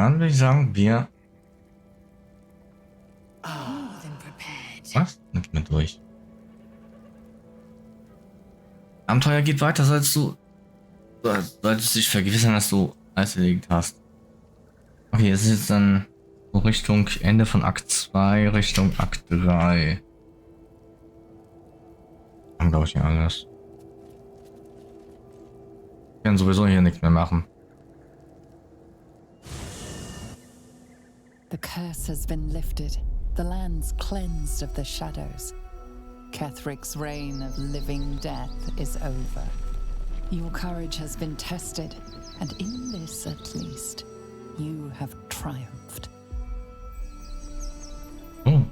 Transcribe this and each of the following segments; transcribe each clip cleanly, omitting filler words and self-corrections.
Dann würde ich sagen, wir... Was? Nicht mehr durch. Abenteuer geht weiter, solltest dich vergewissern, dass du alles erledigt hast. Okay, es ist jetzt dann so Richtung Ende von Akt 2, Richtung Akt 3. Dann glaube ich ja alles. Wir können sowieso hier nichts mehr machen. The curse has been lifted. The land's cleansed of the shadows. Kethric's reign of living death is over. Your courage has been tested, and in this at least, you have triumphed. Oh.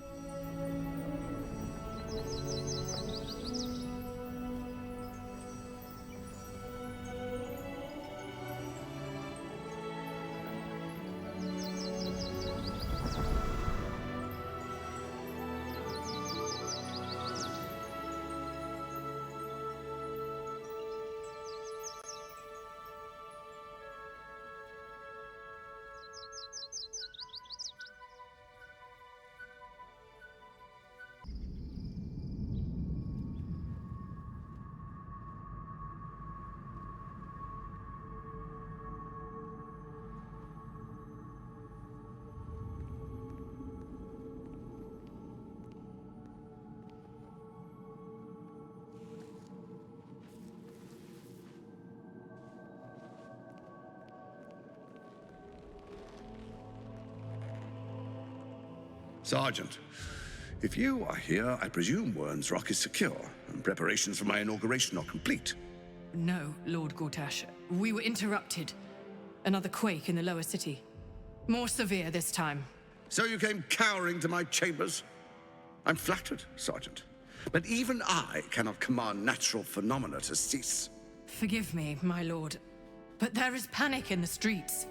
Sergeant, if you are here, I presume Wern's Rock is secure, and preparations for my inauguration are complete. No, Lord Gortash. We were interrupted. Another quake in the lower city. More severe this time. So you came cowering to my chambers? I'm flattered, Sergeant. But even I cannot command natural phenomena to cease. Forgive me, my lord, but there is panic in the streets.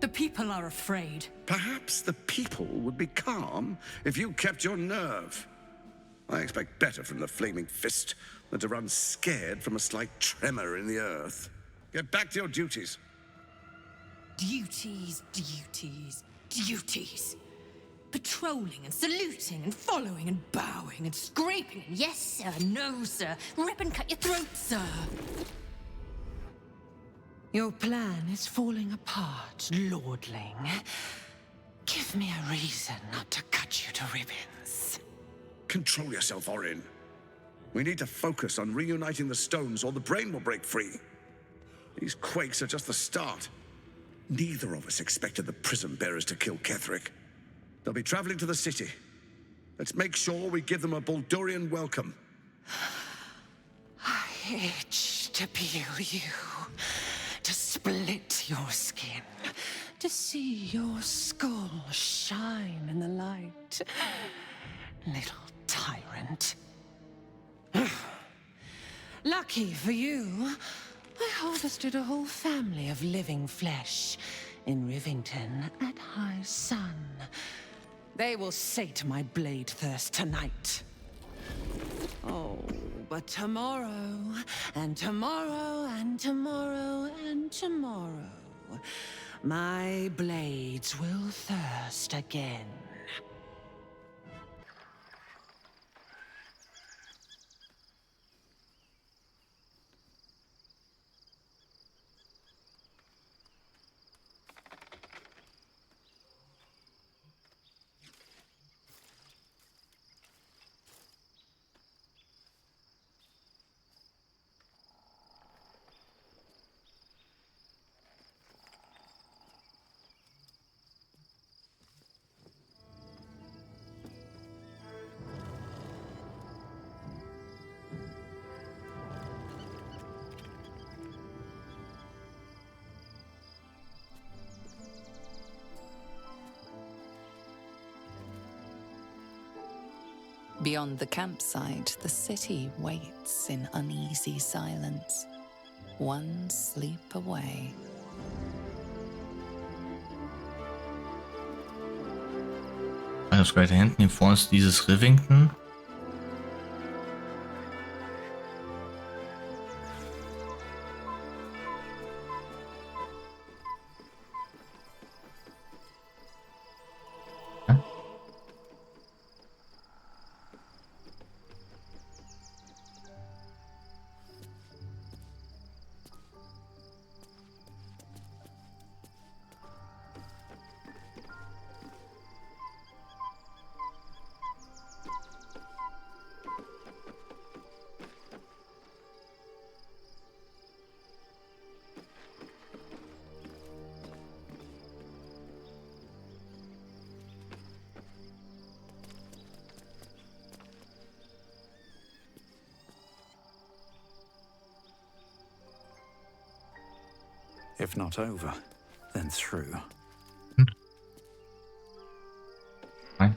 The people are afraid. Perhaps the people would be calm if you kept your nerve. I expect better from the flaming fist than to run scared from a slight tremor in the earth. Get back to your duties. Duties, duties, duties. Patrolling and saluting and following and bowing and scraping. Yes, sir. No, sir. Rip and cut your throat, sir. Your plan is falling apart, lordling. Give me a reason not to cut you to ribbons. Control yourself, Orin. We need to focus on reuniting the stones or the brain will break free. These quakes are just the start. Neither of us expected the prison bearers to kill Ketheric. They'll be traveling to the city. Let's make sure we give them a Baldurian welcome. I itch to peel you, to split your skin, to see your skull shine in the light. Little tyrant. Lucky for you, I harvested a whole family of living flesh in Rivington at high sun. They will sate my blade thirst tonight. Oh, but tomorrow, and tomorrow, and tomorrow, and tomorrow, my blades will thirst again. Beyond the campsite, the city waits in uneasy silence, one sleep away. Also weiter hinten, hier vorne ist dieses Rivington. If not over, then through. Fine.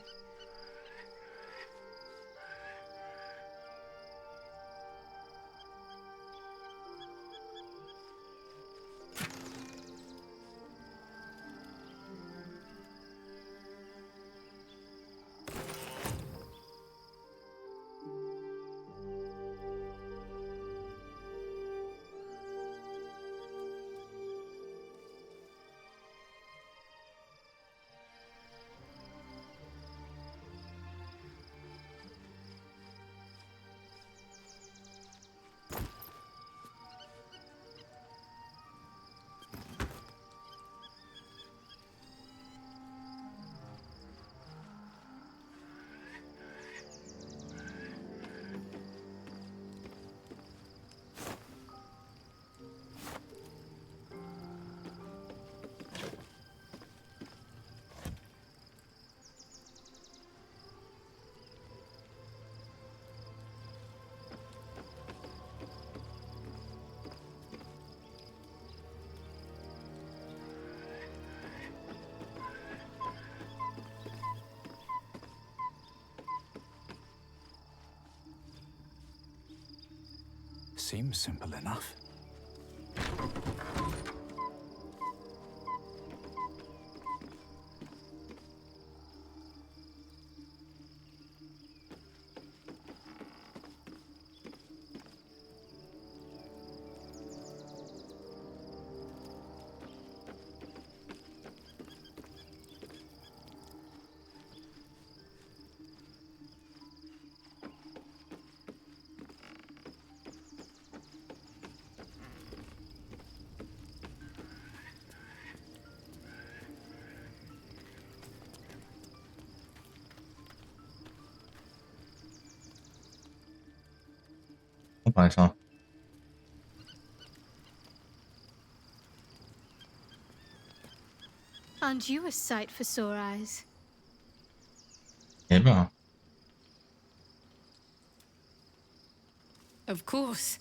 Seems simple enough. Weiter. Aren't you a sight for sore eyes? Selber. Of course.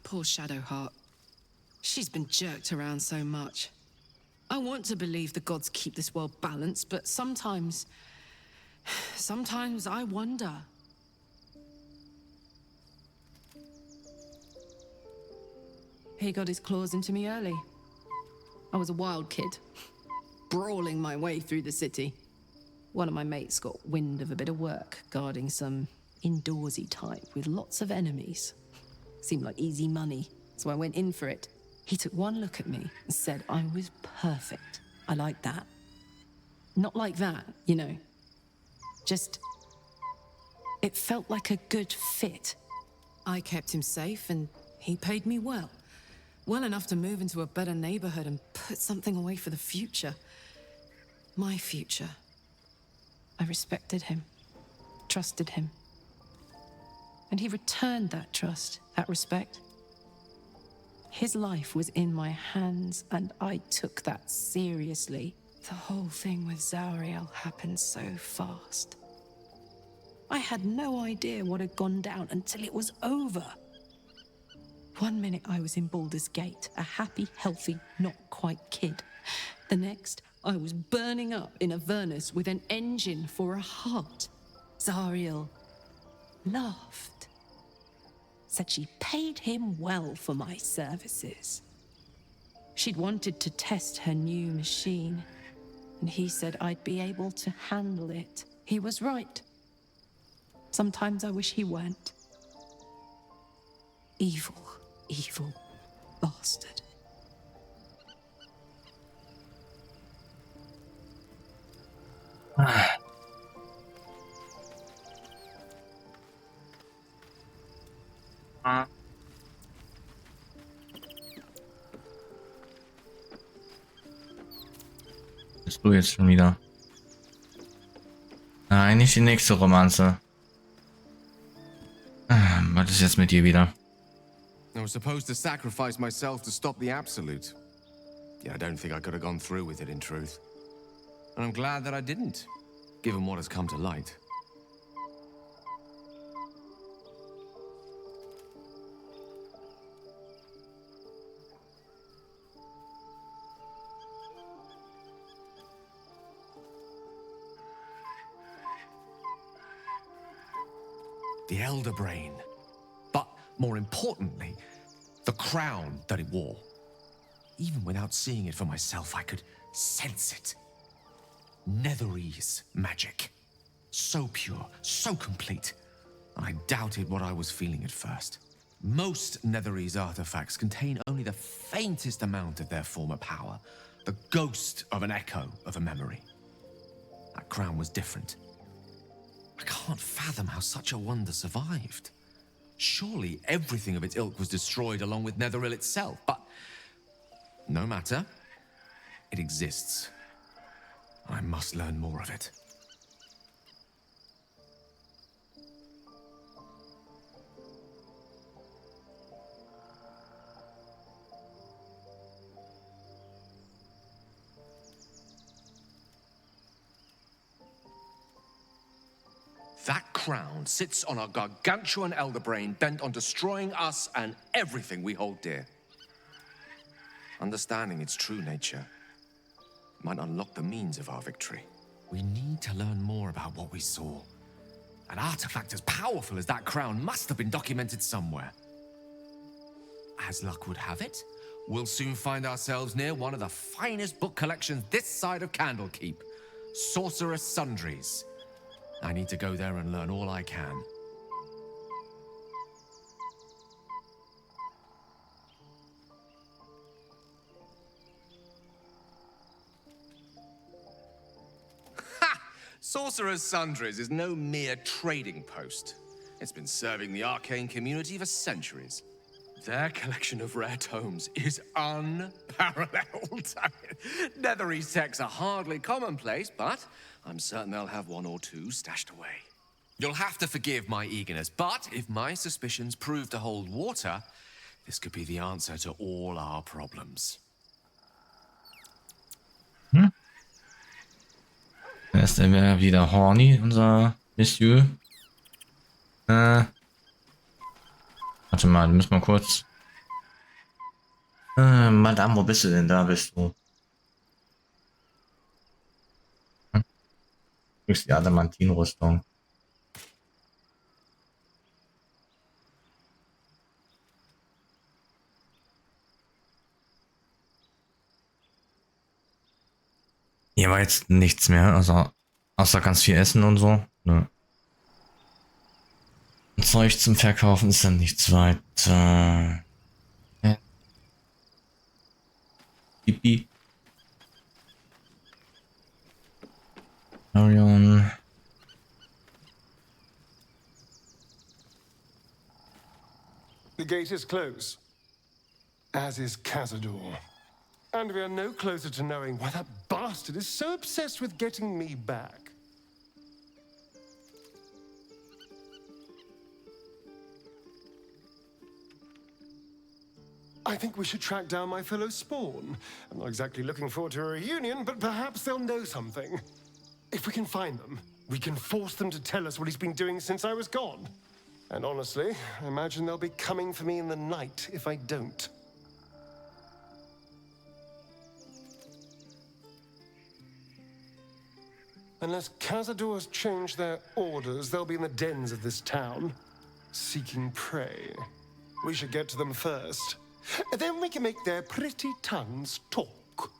Poor Shadowheart. She's been jerked around so much. I want to believe the gods keep this world balanced, but sometimes I wonder. He got his claws into me early. I was a wild kid, brawling my way through the city. One of my mates got wind of a bit of work guarding some indoorsy type with lots of enemies. Seemed like easy money, so I went in for it. He took one look at me and said I was perfect. I like that. Not like that, you know. Just, it felt like a good fit. I kept him safe and he paid me well. Well enough to move into a better neighborhood and put something away for the future. My future. I respected him, trusted him. And he returned that trust, that respect. His life was in my hands, and I took that seriously. The whole thing with Zariel happened so fast. I had no idea what had gone down until it was over. One minute I was in Baldur's Gate, a happy, healthy, not quite kid. The next, I was burning up in Avernus with an engine for a heart. Zariel laughed. Said she paid him well for my services. She'd wanted to test her new machine, and he said I'd be able to handle it. He was right. Sometimes I wish he weren't. Evil, evil bastard. Bist du jetzt schon wieder? Nein, nicht die nächste Romanze. Was ist jetzt mit dir wieder? I was supposed to sacrifice myself to stop the Absolute. Yeah, I don't think I could have gone through with it in truth. And I'm glad that I didn't, given what has come to light. The Elder Brain. But more importantly, the crown that it wore. Even without seeing it for myself, I could sense it. Netherese magic. So pure, so complete. I doubted what I was feeling at first. Most Netherese artifacts contain only the faintest amount of their former power. The ghost of an echo of a memory. That crown was different. I can't fathom how such a wonder survived. Surely everything of its ilk was destroyed along with Netheril itself, but no matter. It exists. I must learn more of it. That crown sits on a gargantuan elder brain bent on destroying us and everything we hold dear. Understanding its true nature might unlock the means of our victory. We need to learn more about what we saw. An artifact as powerful as that crown must have been documented somewhere. As luck would have it, we'll soon find ourselves near one of the finest book collections this side of Candlekeep, Sorcerous Sundries. I need to go there and learn all I can. Ha! Sorcerer's Sundries is no mere trading post. It's been serving the arcane community for centuries. Their collection of rare tomes is unparalleled. Netherese texts are hardly commonplace, but I'm certain they'll have one or two stashed away. You'll have to forgive my eagerness, but if my suspicions prove to hold water, this could be the answer to all our problems. Da ist er wieder horny, unser Monsieur. Warte mal, müssen wir kurz. Madame, wo bist du denn? Da bist du. Du bist die Adamantin-Rüstung. Hier war jetzt nichts mehr, also außer ganz viel Essen und so. Ne. Zeug zum Verkaufen ist dann nichts weiter. Pipi. Orion. The gate is closed, as is Cazador. And we are no closer to knowing why that bastard is so obsessed with getting me back. I think we should track down my fellow Spawn. I'm not exactly looking forward to a reunion, but perhaps they'll know something. If we can find them, we can force them to tell us what he's been doing since I was gone. And honestly, I imagine they'll be coming for me in the night if I don't. Unless Cazador has changed their orders, they'll be in the dens of this town, seeking prey. We should get to them first. Then we can make their pretty tongues talk.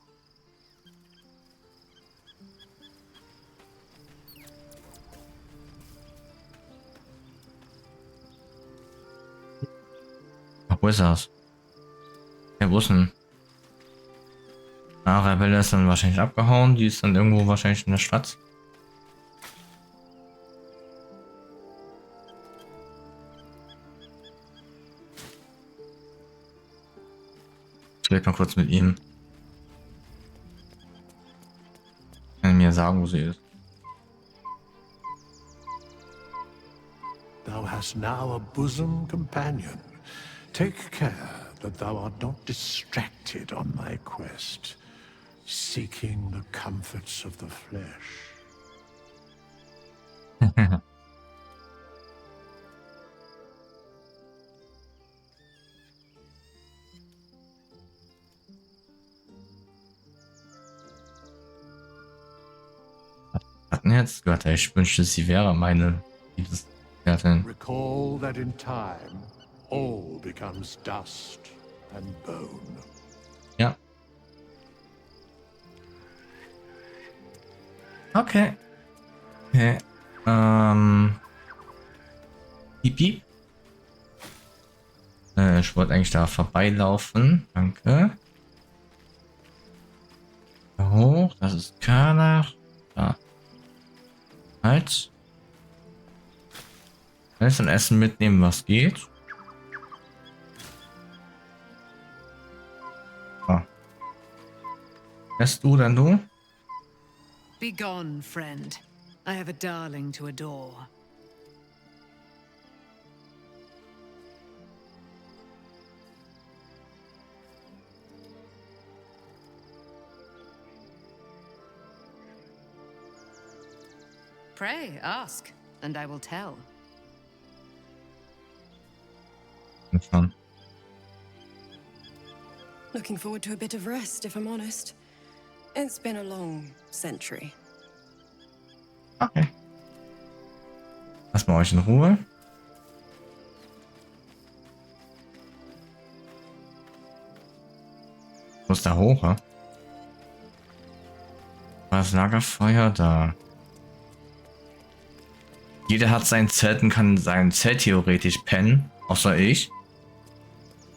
Wo ist das? Ja, wo ist denn? Ah, Rebelle ist dann wahrscheinlich abgehauen. Die ist dann irgendwo wahrscheinlich in der Stadt. Ich rede mal kurz mit ihm. Kann er mir sagen, wo sie ist? Thou hast now a bosom companion. Take care that thou art not distracted on thy quest, seeking the comforts of the flesh. Hatten jetzt gehört, ich wünschte, sie wäre meine Liebesgefährtin. Recall that in time, all becomes dust and bone. Ja. Okay. Okay. Pipi. Ich wollte eigentlich da vorbeilaufen. Danke. Da hoch. Das ist Körner. Da. Halt. Alles an Essen mitnehmen, was geht. Ah. Erst du, dann du? Be gone, friend. I have a darling to adore. Pray, ask, and I will tell. Schon. Looking forward to a bit of rest, if I'm honest. It's been a long century. Okay. Lasst mal euch in Ruhe. Wo ist da hoch? War das Lagerfeuer da? Jeder hat sein Zelt und kann sein Zelt theoretisch pennen, außer ich.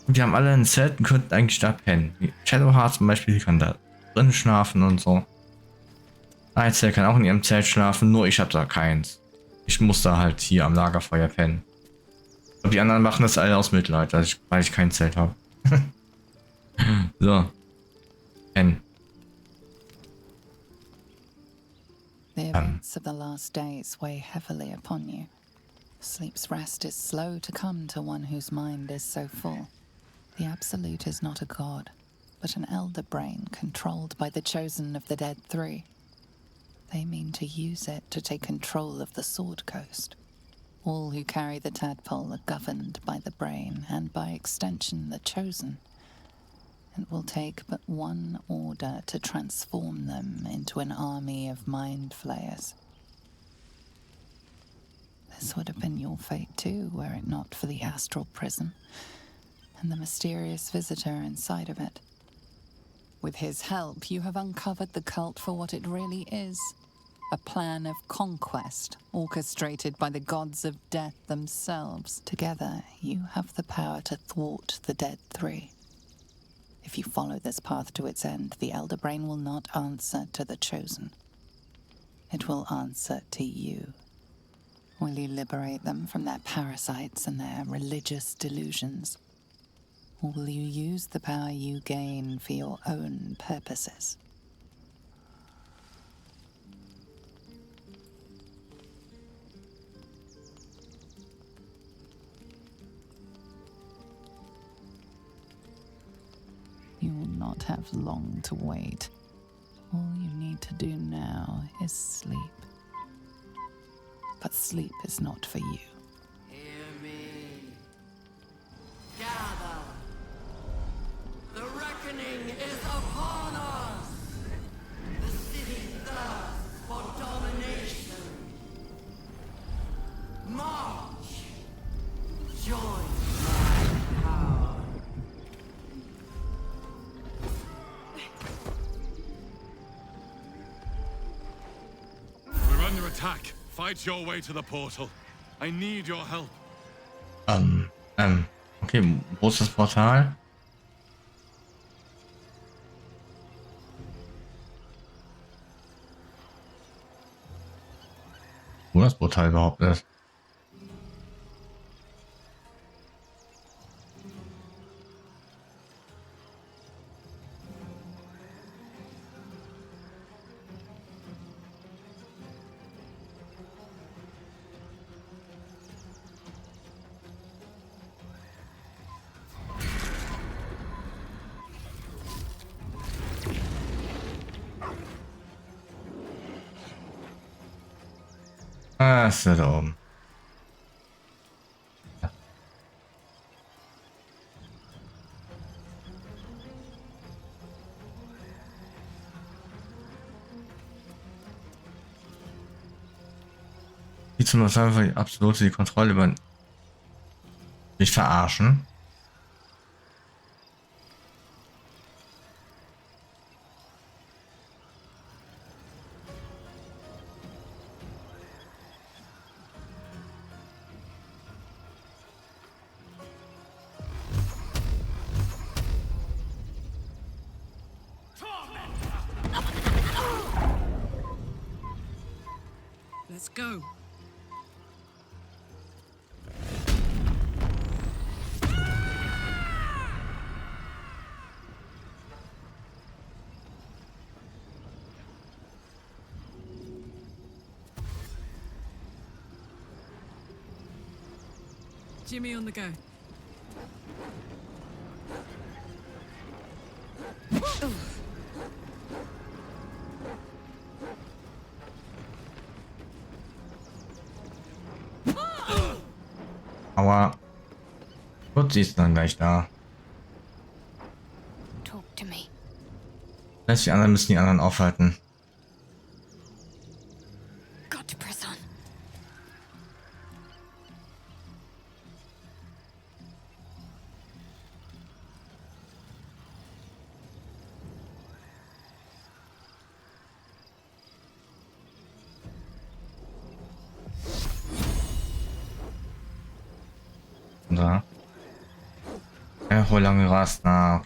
Und die haben alle ein Zelt und könnten eigentlich da pennen. Wie Shadowheart zum Beispiel, die kann da drin schlafen und so. Ein Zelt kann auch in ihrem Zelt schlafen, nur ich habe da keins. Ich muss da halt hier am Lagerfeuer pennen. Und die anderen machen das alle aus Mitleid, weil ich kein Zelt habe. So. Pennen. The events of the last days weigh heavily upon you. Sleep's rest is slow to come to one whose mind is so full. The Absolute is not a god, but an elder brain controlled by the chosen of the Dead Three. They mean to use it to take control of the Sword Coast. All who carry the tadpole are governed by the brain, and by extension the chosen. It will take but one order to transform them into an army of mind flayers. This would have been your fate too, were it not for the astral prison and the mysterious visitor inside of it. With his help, you have uncovered the cult for what it really is. A plan of conquest, orchestrated by the gods of death themselves. Together, you have the power to thwart the Dead Three. If you follow this path to its end, the Elder Brain will not answer to the Chosen. It will answer to you. Will you liberate them from their parasites and their religious delusions? Or will you use the power you gain for your own purposes? You will not have long to wait. All you need to do now is sleep. But sleep is not for you. Hear me. Gather. The reckoning is upon us. The city thirsts for domination. March. Join my power. We're under attack. Fight your way to the portal. I need your help. Okay, wo ist das Portal? Wo das Portal überhaupt ist? Ah, ist da oben. Die zum Beispiel absolute die Kontrolle über mich verarschen. Let's go. Jimmy on the go. Aua. Gut, sie ist dann gleich da. Talk to me. Die anderen müssen die anderen aufhalten. Got to press on. Da. Ja, hol lange Rast nach.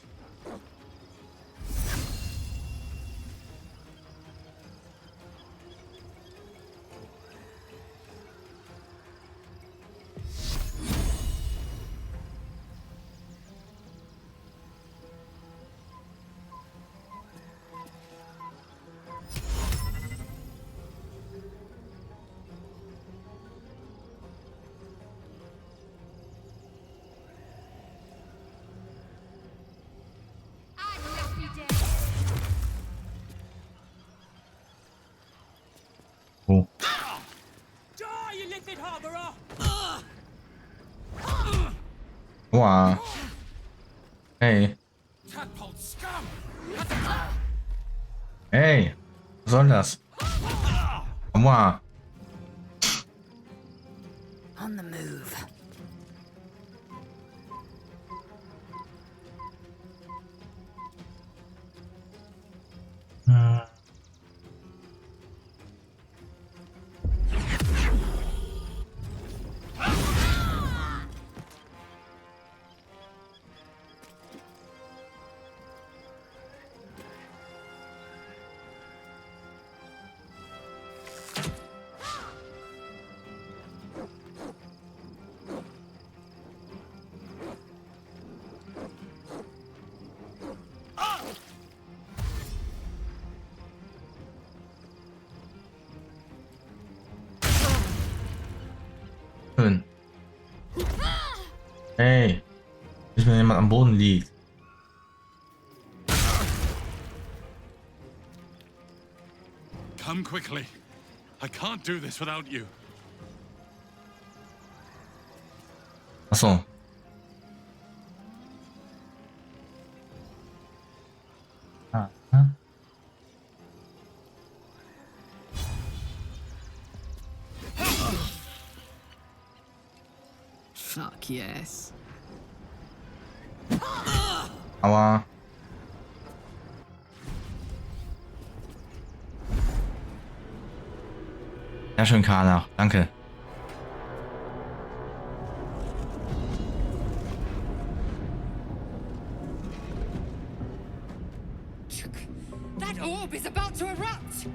Oh. Wow. Hey. Hey. Was soll das? Wow. On the move. Schön. Hey. Nicht mehr jemand am Boden liegt. Come quickly. I can't do this without you. Ach so. Fuck yes. Aua. Ja, schön, Carla. Danke. orb is about to erupt!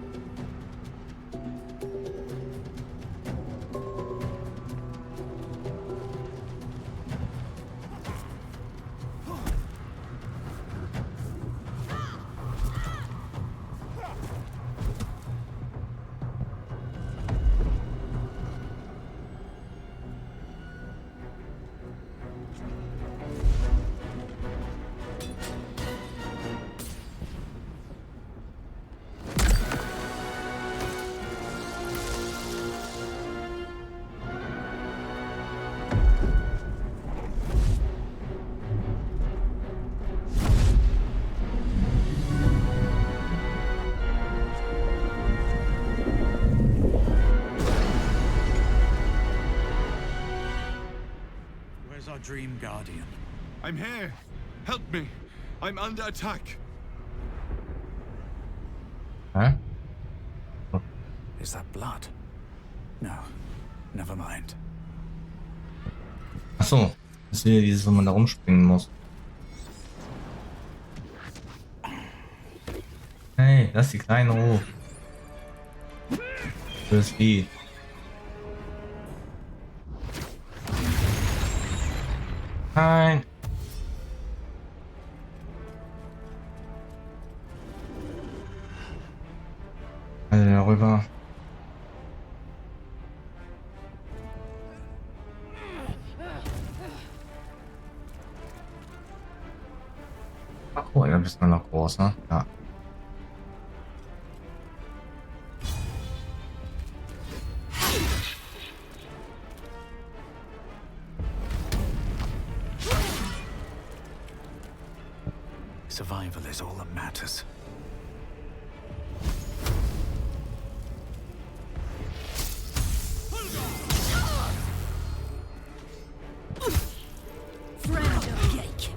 Where's our dream guardian? I'm here. Help me. I'm under attack. Hä? Is that blood? No, never mind. Achso, das ist wieder dieses, wo man da rumspringen muss. Hey, das ist die kleine Ruhe. Fürs Vieh. Nein. Also darüber. Ach, oh, ja, bist du noch groß, ne? Ja. Survival is all that matters. Friend of Yake,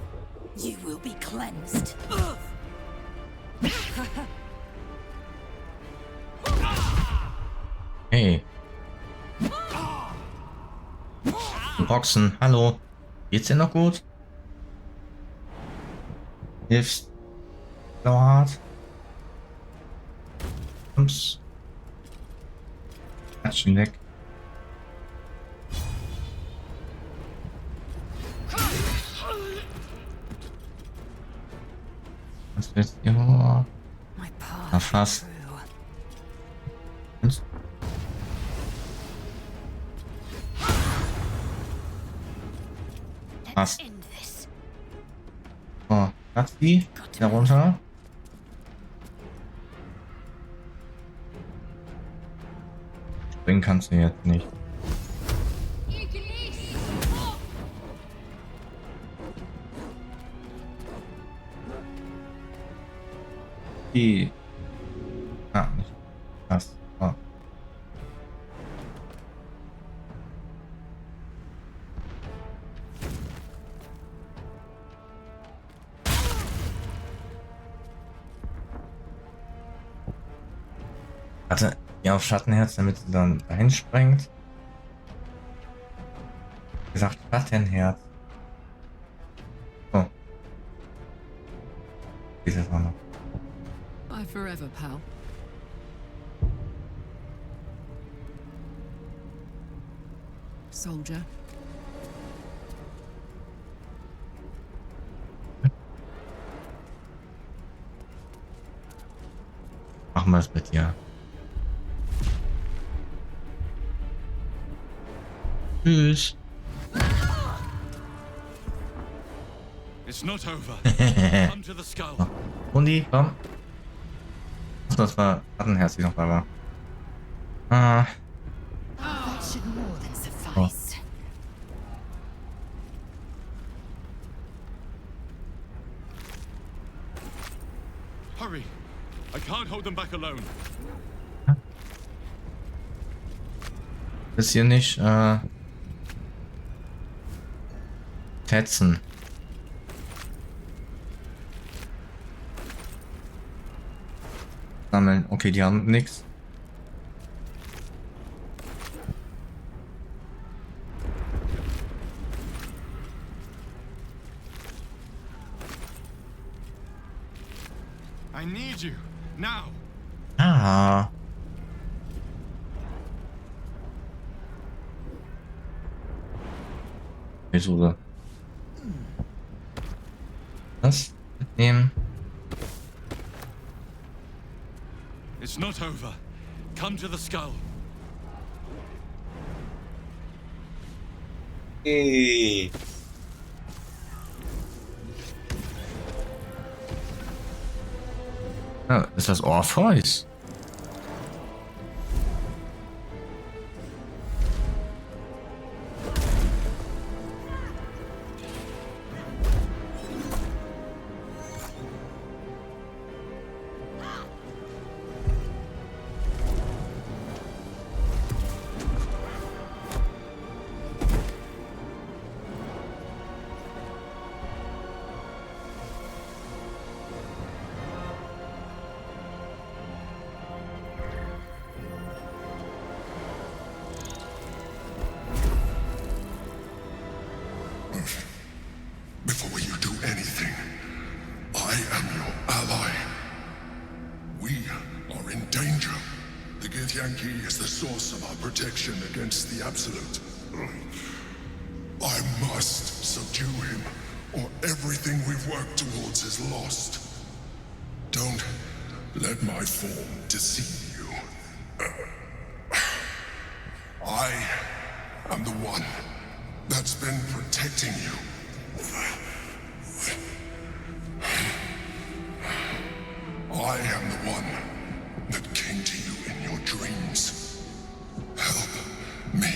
you will be cleansed. Hey. Boxen, hallo. Geht's dir noch gut? Hilfst so hart. Ups. Hat schon weg. Was willst du? Ja. Na fast. Und? Fast. Oh, hat die darunter? Springen kannst du jetzt nicht. Die. Ah, nicht. Das. Oh. Warte, ja, auf Schattenherz, damit sie dann dahin springt. Wie gesagt, Schattenherz. Oh. Dieses auch noch. Bye forever, pal. Soldier. Machen wir es mit dir. Tschüss. It's not over. Come to the skull. Hundi, komm. Achso, das war Schattenherz, die noch da war. Ah. That should more than Oh. suffice. Hurry. I can't hold them back alone. Ist hier nicht, Fetzen. Sammeln. Okay, die haben nichts. I need you. Now. Ah. Methode. Das mitnehmen. It's not over. Come to the skull. Hey. Ja, ist das Orpheus? Before you do anything, I am your ally. We are in danger. The Githyanki is the source of our protection against the Absolute. I must subdue him, or everything we've worked towards is lost. Don't let my form deceive you. I am the one that's been protecting you. I am the one that came to you in your dreams. Help me.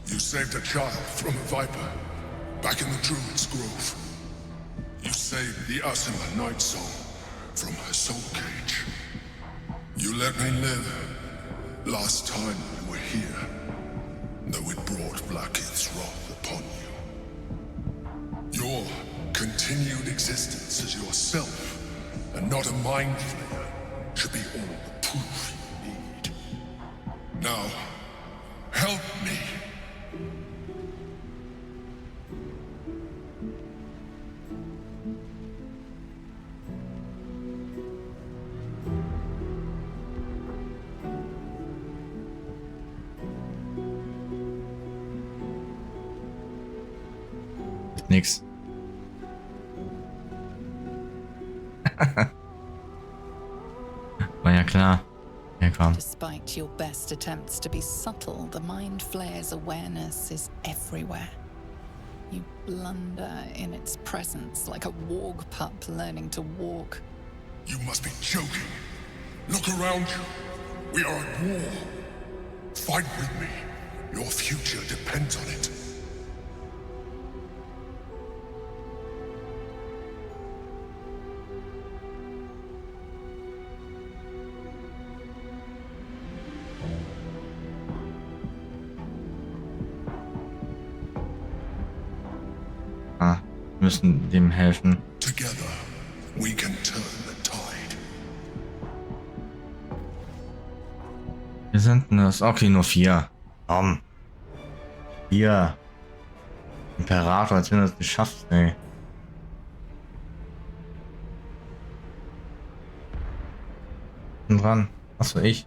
You saved a child from a viper back in the Druid's Grove. You saved the Asima Night Soul from her soul cage. You let me live last time you were here, though it brought Blackith's wrath upon you. Your continued existence as yourself, and not a mind flayer, should be all the proof you need. Now, help me. Nix. War ja klar. Ja, komm. Despite your best attempts to be subtle, the mind flayer's awareness is everywhere. You blunder in its presence like a warg pup learning to walk. You must be joking. Look around you. We are at war. Fight with me. Your future depends on it. Müssen dem helfen. Together, we can turn the tide. Wir sind das. Okay, nur 4. Komm. 4. Imperator, als wenn du das geschafft, ey. Bin dran. Achso, ich.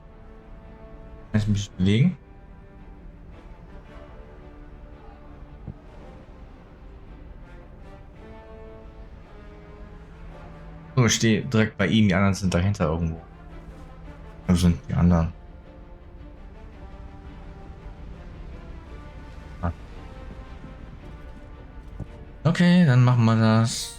Kann ich mich bewegen? So, ich stehe direkt bei ihm, die anderen sind dahinter irgendwo. Wo sind die anderen? Ah. Okay, dann machen wir das.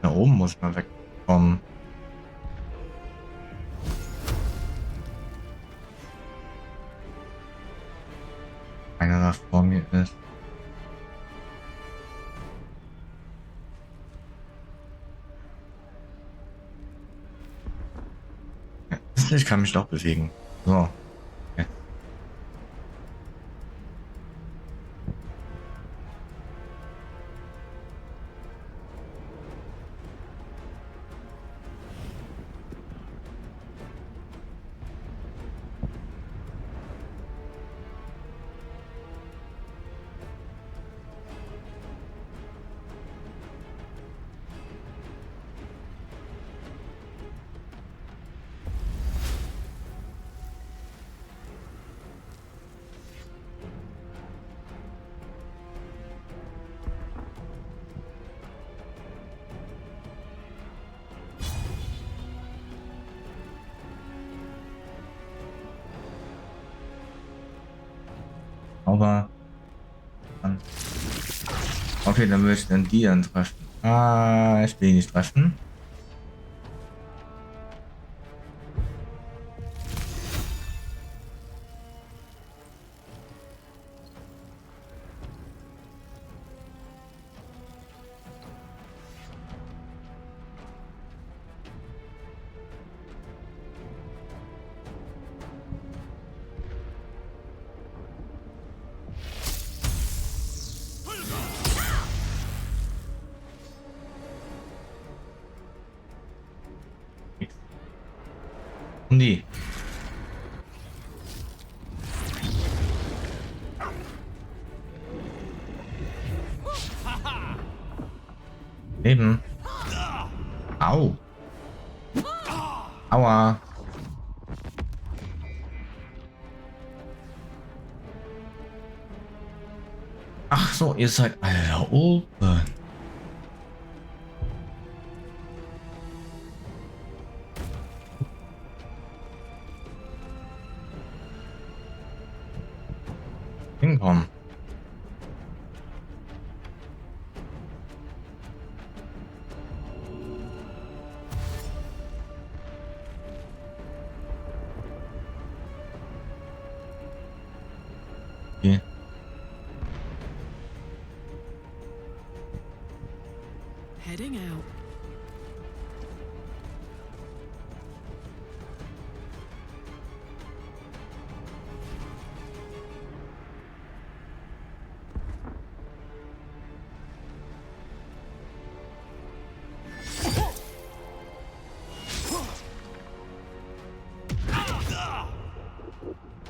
Da oben muss man wegkommen. Einer da vor mir ist. dachte, ich kann mich doch bewegen. So. Okay. Aber okay, dann würde ich dann die dann treffen. Ah, ich will ihn nicht treffen. Nee. Leben. Au. Aua. Ach so, ihr seid alle da oben. Hinkommen. Okay. Heading out.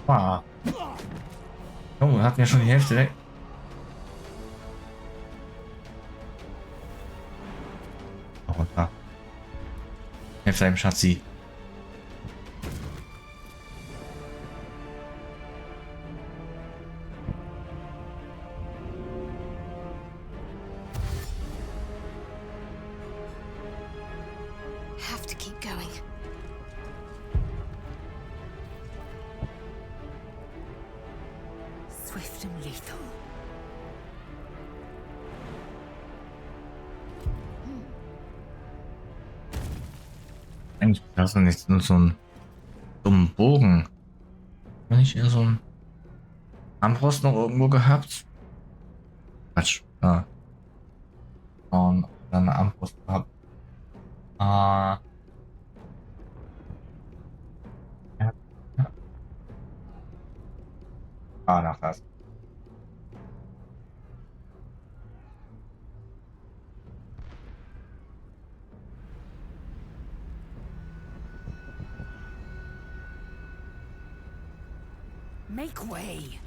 Ah. Oh, hat mir schon die Hälfte weg. Oh, da. Hälfte im Schatzi. Have to keep going. Swift and lethal. Eigentlich hast du nicht nur so einen dummen Bogen. Wenn ich eher so einen Armbrust noch irgendwo gehabt? Quatsch. Ah. Und dann eine Armbrust gehabt. Ah. Ja. Ah, nach das. Make way.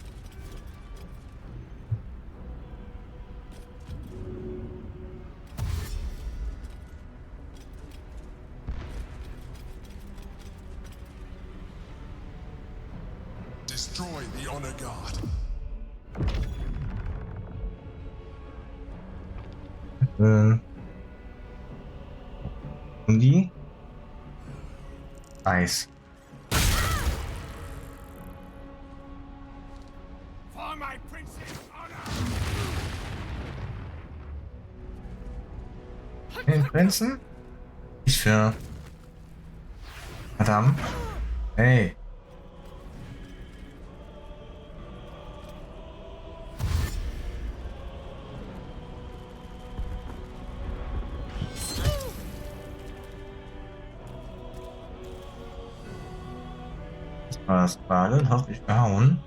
Destroy the honor guard. Und die? Eis. For my prince's honor. Den Prinzen? Ich für. Verdammt. Hey. Was gerade hab ich gehauen.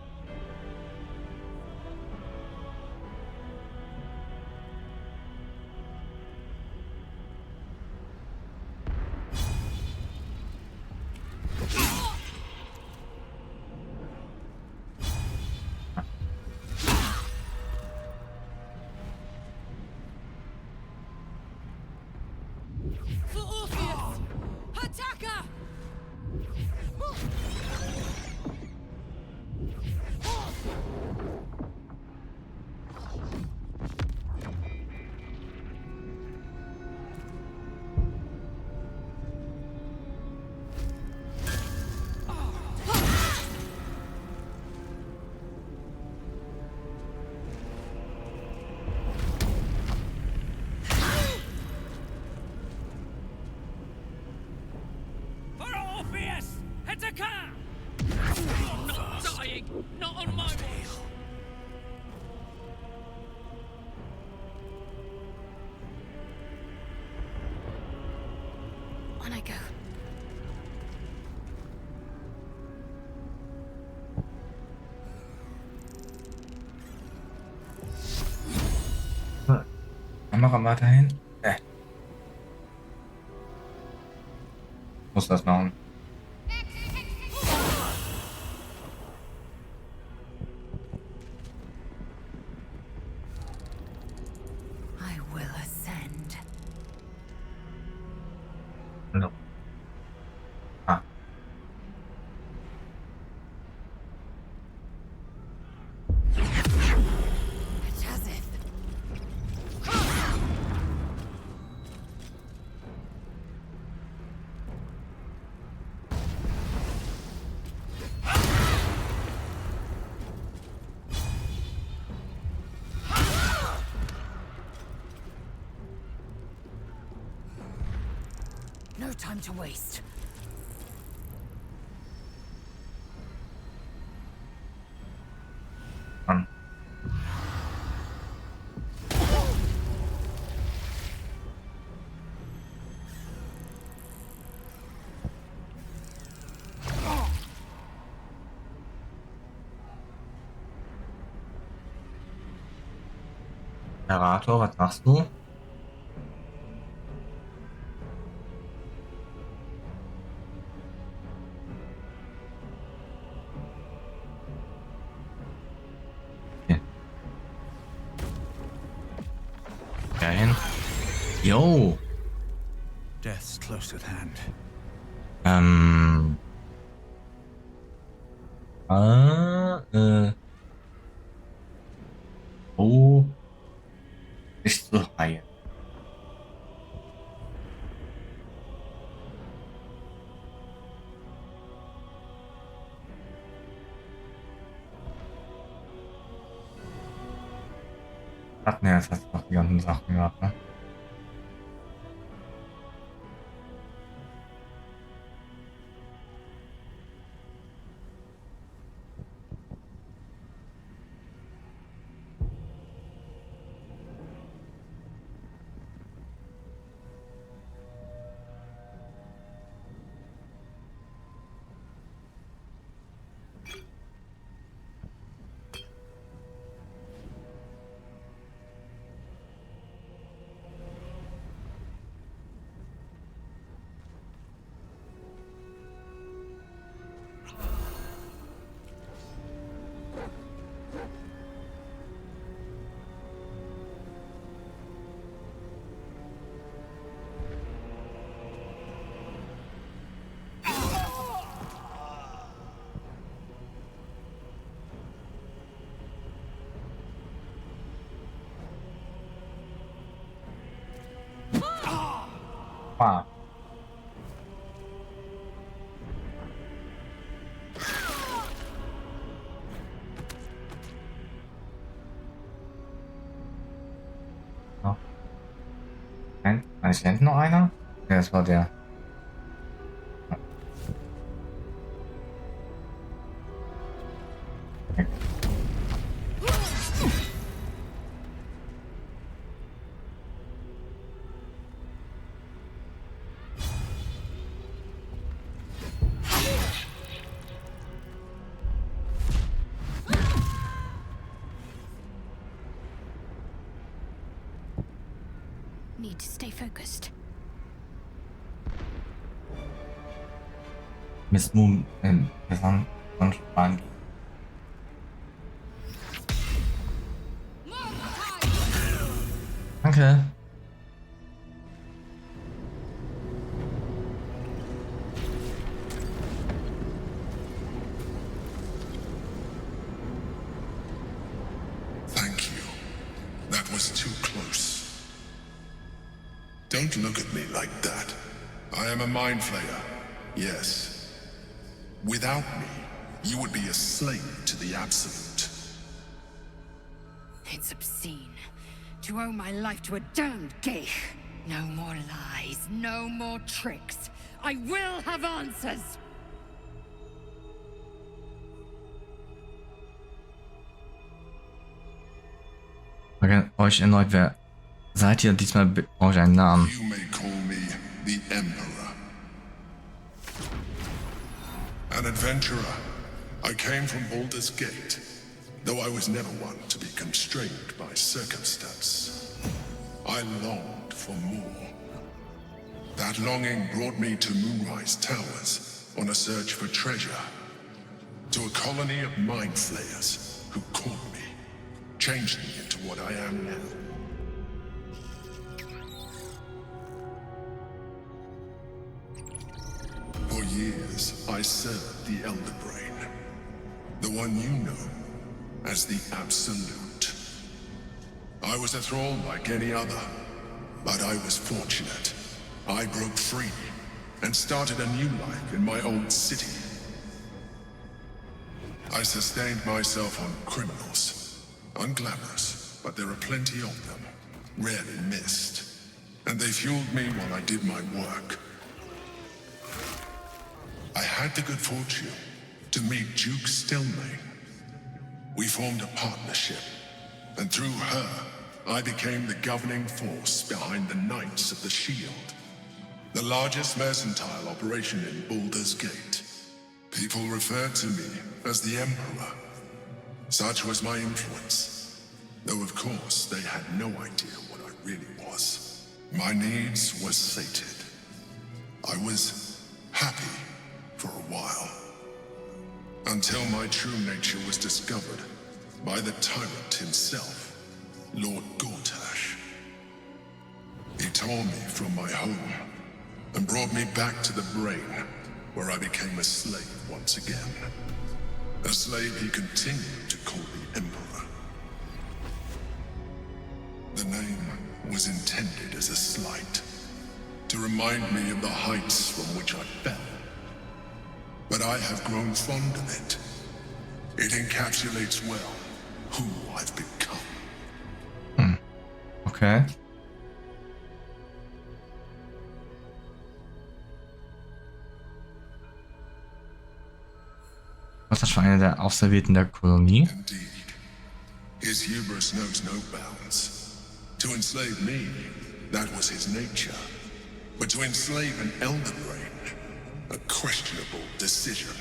On I go. Kamera weiterhin. Muss das machen. I will ascend. No. Ah. No time to waste. Narrator, was machst du? Dahin. Yo. Death's close at hand. Oh. Nicht so heilen. Hatten wir jetzt noch die ganzen Sachen gehabt, ne? Wow. Oh. Nein, ist hinten noch einer? Ja, das war der. Need to stay focused. Miss Moon im Gesang und Spanien. Danke. Thank you. That was too close. Don't look at me like that. I am a mind flayer. Yes. Without me, you would be a slave to the Absolute. It's obscene. To owe my life to a damned geich. No more lies, no more tricks. I will have answers! Frage euch erneut, wer seid ihr? Diesmal brauche ich einen Namen. You may call me the Emperor. An adventurer. I came from Baldur's Gate, though I was never one to be constrained by circumstance. I longed for more. That longing brought me to Moonrise Towers on a search for treasure, to a colony of mind flayers who caught me, changed me into what I am now. For years, I served the Elder Brain, the one you know as the Absolute. I was a thrall like any other, but I was fortunate. I broke free and started a new life in my old city. I sustained myself on criminals, unglamorous, but there are plenty of them, rarely missed, and they fueled me while I did my work. I had the good fortune to meet Duke Stelmane. We formed a partnership, and through her, I became the governing force behind the Knights of the Shield, the largest mercantile operation in Baldur's Gate. People referred to me as the Emperor. Such was my influence, though of course they had no idea what I really was. My needs were sated. I was happy for a while, until my true nature was discovered by the tyrant himself, Lord Gortash. He tore me from my home and brought me back to the Brain, where I became a slave once again. A slave he continued to call the Emperor. The name was intended as a slight, to remind me of the heights from which I fell. But I have grown fond of it. It encapsulates well who I've become. Okay. Was ist das für eine der Auserwählten der Kolonie? Indeed. His hubris knows no bounds. To enslave me, that was his nature. But to enslave an Elder Brain, a questionable decision.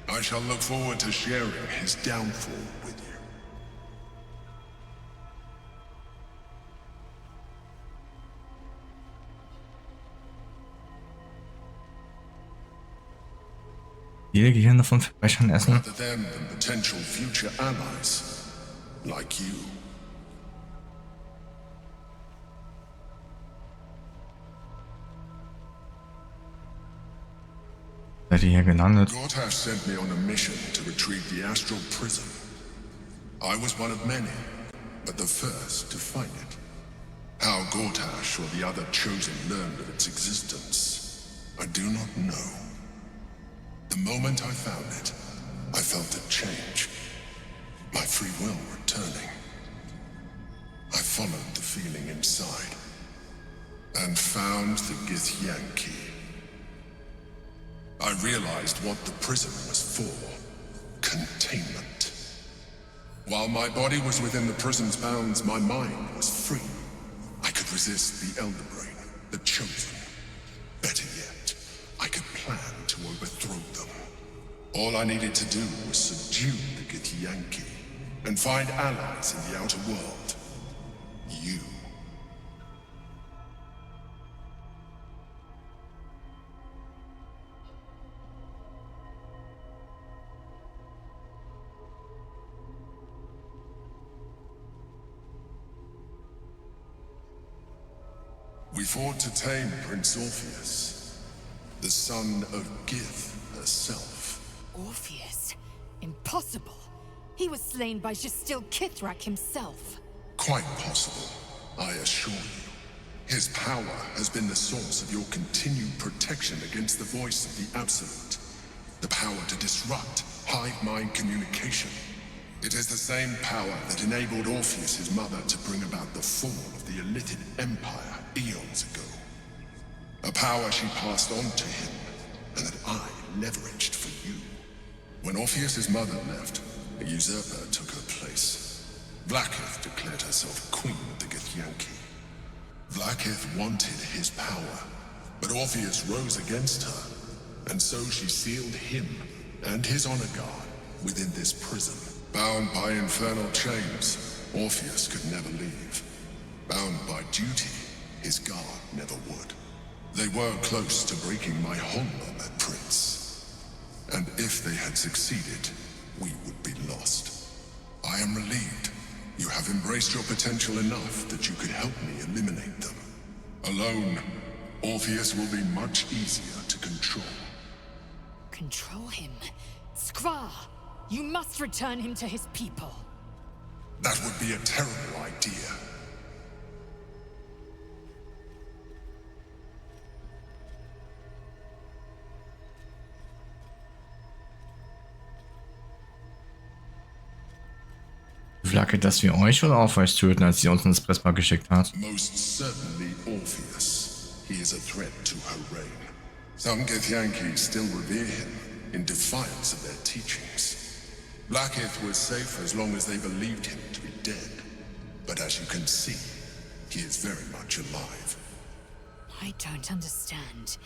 I shall look forward to sharing his downfall with you. Viele Gehirne von Verbrechern essen. Rather than potential future allies, like you. Seid ihr hier gelandet? Gortash sent me on a mission to retrieve the Astral Prism. I was one of many, but the first to find it. How Gortash or the other chosen learned of its existence, I do not know. The moment I found it, I felt a change. My free will returning. I followed the feeling inside, and found the Githyanki. I realized what the prism was for. Containment. While my body was within the prism's bounds, my mind was free. I could resist the Elder Brain, the Chosen. Better yet, I could plan to overthrow them. All I needed to do was subdue the Githyanki and find allies in the outer world. You. We fought to tame Prince Orpheus, the son of Gith herself. Orpheus? Impossible. He was slain by Gestil Kithrak himself. Quite possible, I assure you. His power has been the source of your continued protection against the voice of the Absolute. The power to disrupt hive mind communication. It is the same power that enabled Orpheus, his mother, to bring about the fall of the Illithid Empire eons ago. A power she passed on to him, and that I leveraged for you. When Orpheus's mother left, a usurper took her place. Vlaakith declared herself queen of the Githyanki. Vlaakith wanted his power, but Orpheus rose against her, and so she sealed him and his honor guard within this prison. Bound by infernal chains, Orpheus could never leave. Bound by duty, his guard never would. They were close to breaking my hold on that prince. And if they had succeeded, we would be lost. I am relieved. You have embraced your potential enough that you could help me eliminate them. Alone, Orpheus will be much easier to control. Control him? Skra! You must return him to his people. That would be a terrible idea. Flagge, dass wir euch oder Orpheus töten, als sie uns ins Prisma geschickt hat? Most certainly Orpheus. He is a threat to her reign. Some Githyanki still revere him, in defiance of their teachings. Vlaakith was safe as long as they believed him to be dead. But as you can see, he is very much alive. I don't understand.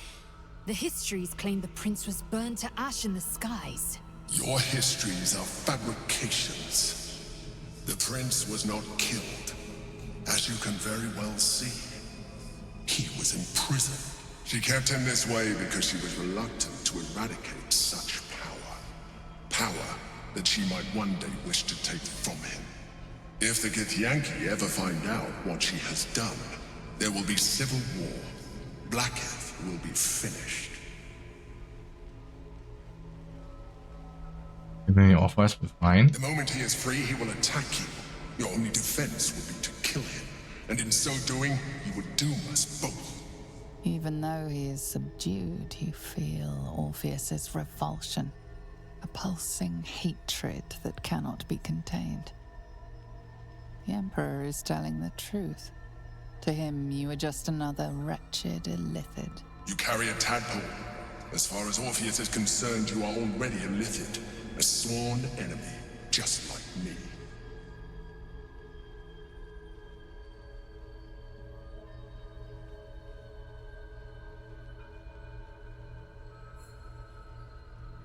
The histories claim the prince was burned to ash in the skies. Your histories are fabrications. The prince was not killed. As you can very well see, he was imprisoned. She kept him this way because she was reluctant to eradicate such power. Power that she might one day wish to take from him. If the Githyanki ever find out what she has done, there will be civil war. Vlaakith will be finished. The moment he is free, he will attack you. Your only defense will be to kill him. And in so doing, he would doom us both. Even though he is subdued, you feel Orpheus's revulsion. A pulsing hatred that cannot be contained. The Emperor is telling the truth. To him, you are just another wretched Illithid. You carry a tadpole. As far as Orpheus is concerned, you are already Illithid. A sworn enemy, just like me.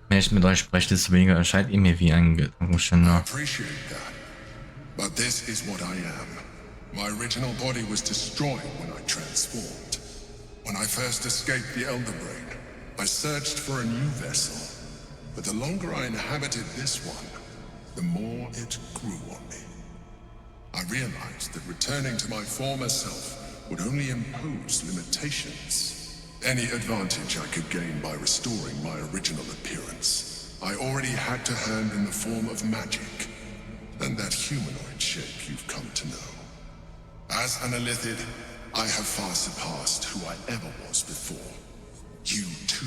Wenn ich mit euch spreche, desto weniger erscheint ihr mir wie ein Gedankenschinder. I appreciate that. But this is what I am. My original body was destroyed when I transformed. When I first escaped the Elder Brain, I searched for a new vessel. But the longer I inhabited this one, the more it grew on me. I realized that returning to my former self would only impose limitations. Any advantage I could gain by restoring my original appearance, I already had to hand in the form of magic, and that humanoid shape you've come to know. As an Illithid, I have far surpassed who I ever was before. You too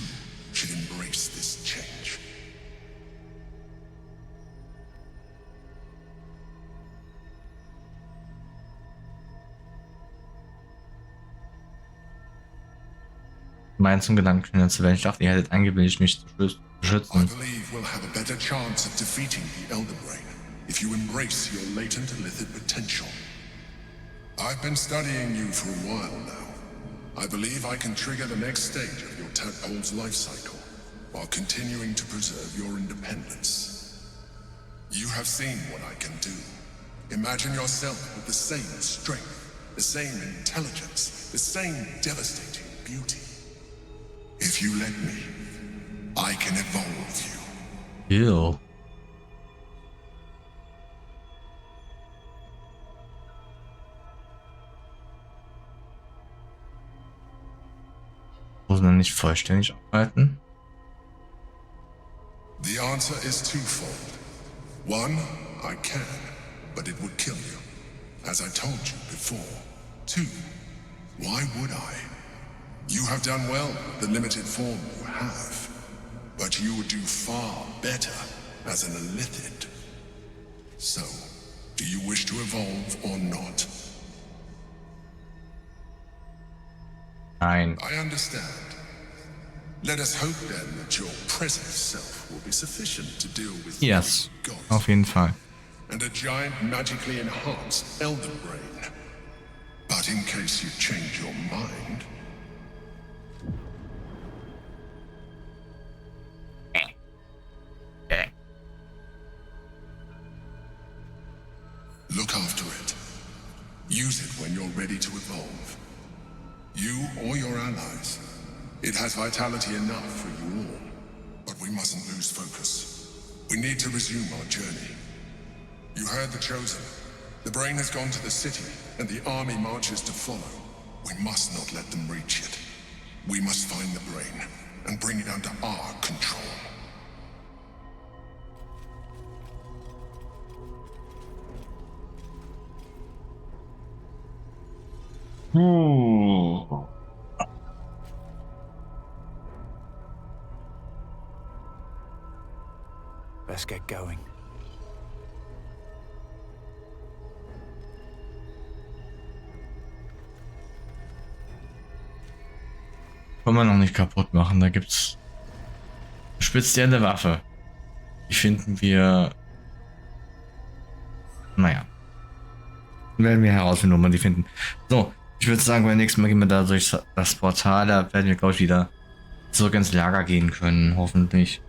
should embrace this change. Meinen zum Gedankenschinnder zu werden. Ich dachte, ihr hättet eingebildet, mich zu beschützen. I believe we'll have a better chance of defeating the Elder Brain if you embrace your latent Illithid potential. I've been studying you for a while now. I believe I can trigger the next stage of your tadpole's life cycle, while continuing to preserve your independence. You have seen what I can do. Imagine yourself with the same strength, the same intelligence, the same devastating beauty. If you let me, I can evolve you. Ew. Muss man nicht vollständig arbeiten? The answer is twofold. One, I can, but it would kill you, as I told you before. Two, why would I? You have done well with the limited form you have, but you would do far better as an illithid. So, do you wish to evolve or not? Nein. I understand. Let us hope then that your present self will be sufficient to deal with Yes, gods auf jeden Fall. and a giant magically enhanced elder brain. But in case you change your mind, look after it. Use it when you're ready to evolve. You or your allies. It has vitality enough for you all. But we mustn't lose focus. We need to resume our journey. You heard the Chosen. The brain has gone to the city, and the army marches to follow. We must not let them reach it. We must find the brain, and bring it under our control. Let's get going. Kann man noch nicht kaputt machen. Da gibt's eine spezielle Waffe. Die finden wir. Naja. Werden wir herausfinden, wo man die finden. So, ich würde sagen, beim nächsten Mal gehen wir da durch das Portal. Da werden wir, glaube ich, wieder zurück ins Lager gehen können. Hoffentlich.